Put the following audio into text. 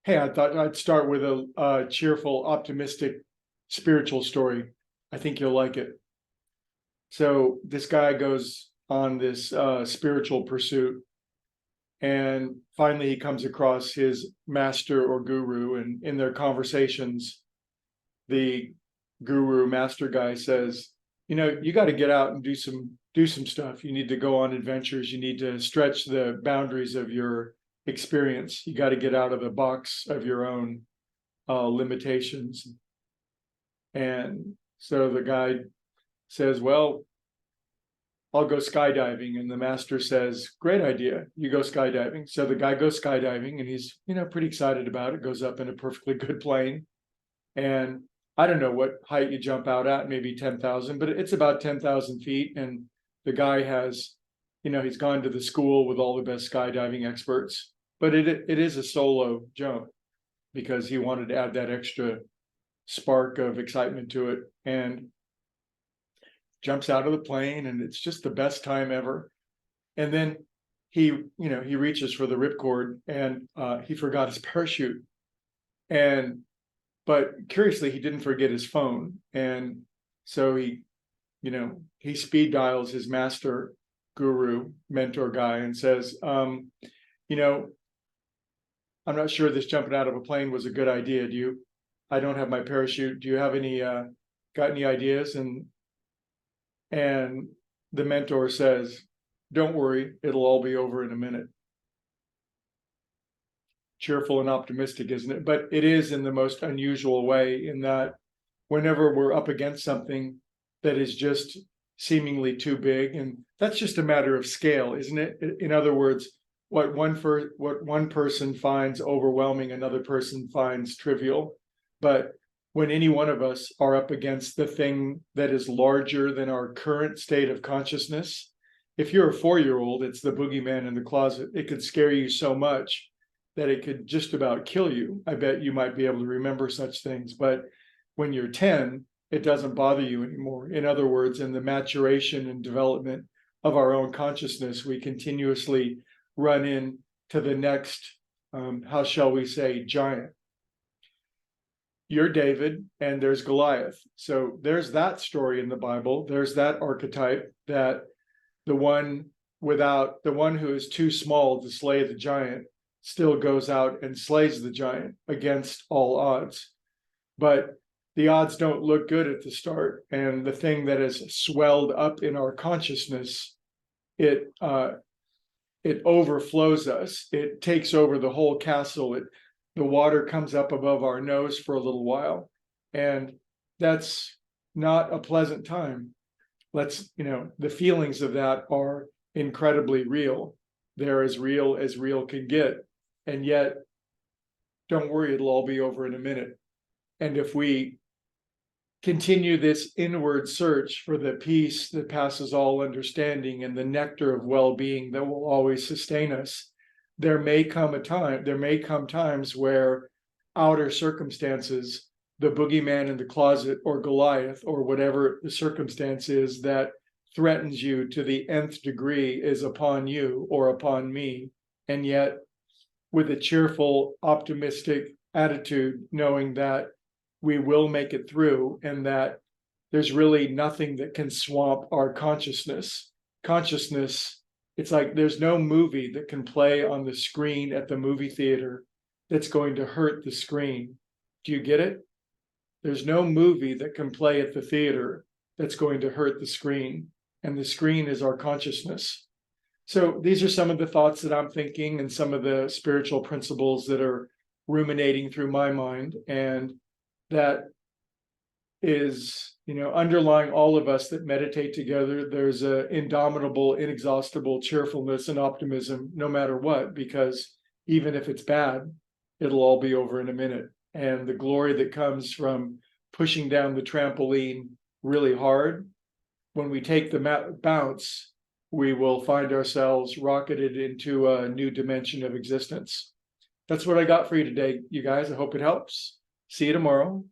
Hey, I thought I'd start with a cheerful, optimistic, spiritual story. I think you'll like it. So this guy goes on this spiritual pursuit, and finally he comes across his master or guru, and in their conversations, the guru master guy says, you got to get out and do some stuff. You need to go on adventures. You need to stretch the boundaries of your experience. You got to get out of the box of your own limitations. And so the guy says, well, I'll go skydiving. And the master says, great idea. You go skydiving. So the guy goes skydiving, and he's, pretty excited about it, goes up in a perfectly good plane. And I don't know what height you jump out at, maybe 10,000, but it's about 10,000 feet. And the guy has, he's gone to the school with all the best skydiving experts, but it is a solo jump because he wanted to add that extra spark of excitement to it, and jumps out of the plane, and it's just the best time ever. And then he reaches for the ripcord, and he forgot his parachute. But curiously, he didn't forget his phone. And so he speed dials his master guru mentor guy and says, I'm not sure this jumping out of a plane was a good idea. I don't have my parachute. Do you have got any ideas? And the mentor says, don't worry, it'll all be over in a minute. Cheerful and optimistic, isn't it? But it is in the most unusual way, in that whenever we're up against something that is just seemingly too big, and that's just a matter of scale, isn't it? In other words, what one person finds overwhelming, another person finds trivial. But when any one of us are up against the thing that is larger than our current state of consciousness, if you're a 4-year-old, it's the boogeyman in the closet. It could scare you so much that it could just about kill you. I bet you might be able to remember such things. But when you're 10, it doesn't bother you anymore. In other words, in the maturation and development of our own consciousness, we continuously run into the next, how shall we say, giant. You're David, and there's Goliath. So there's that story in the Bible. There's that archetype, that the one who is too small to slay the giant still goes out and slays the giant against all odds. But the odds don't look good at the start. And the thing that has swelled up in our consciousness, it overflows us. It takes over the whole castle. The water comes up above our nose for a little while. And that's not a pleasant time. The feelings of that are incredibly real. They're as real can get. And yet, don't worry, it'll all be over in a minute. And if we continue this inward search for the peace that passes all understanding and the nectar of well-being that will always sustain us, there may come times where outer circumstances, the boogeyman in the closet or Goliath or whatever the circumstance is that threatens you to the nth degree, is upon you or upon me. And yet, with a cheerful, optimistic attitude, knowing that we will make it through, and that there's really nothing that can swamp our consciousness. Consciousness, it's like there's no movie that can play on the screen at the movie theater that's going to hurt the screen. Do you get it? There's no movie that can play at the theater that's going to hurt the screen, and the screen is our consciousness. So these are some of the thoughts that I'm thinking, and some of the spiritual principles that are ruminating through my mind, and that is, underlying all of us that meditate together. There's an indomitable, inexhaustible cheerfulness and optimism, no matter what, because even if it's bad, it'll all be over in a minute. And the glory that comes from pushing down the trampoline really hard, when we take the bounce, we will find ourselves rocketed into a new dimension of existence. That's what I got for you today, you guys. I hope it helps. See you tomorrow.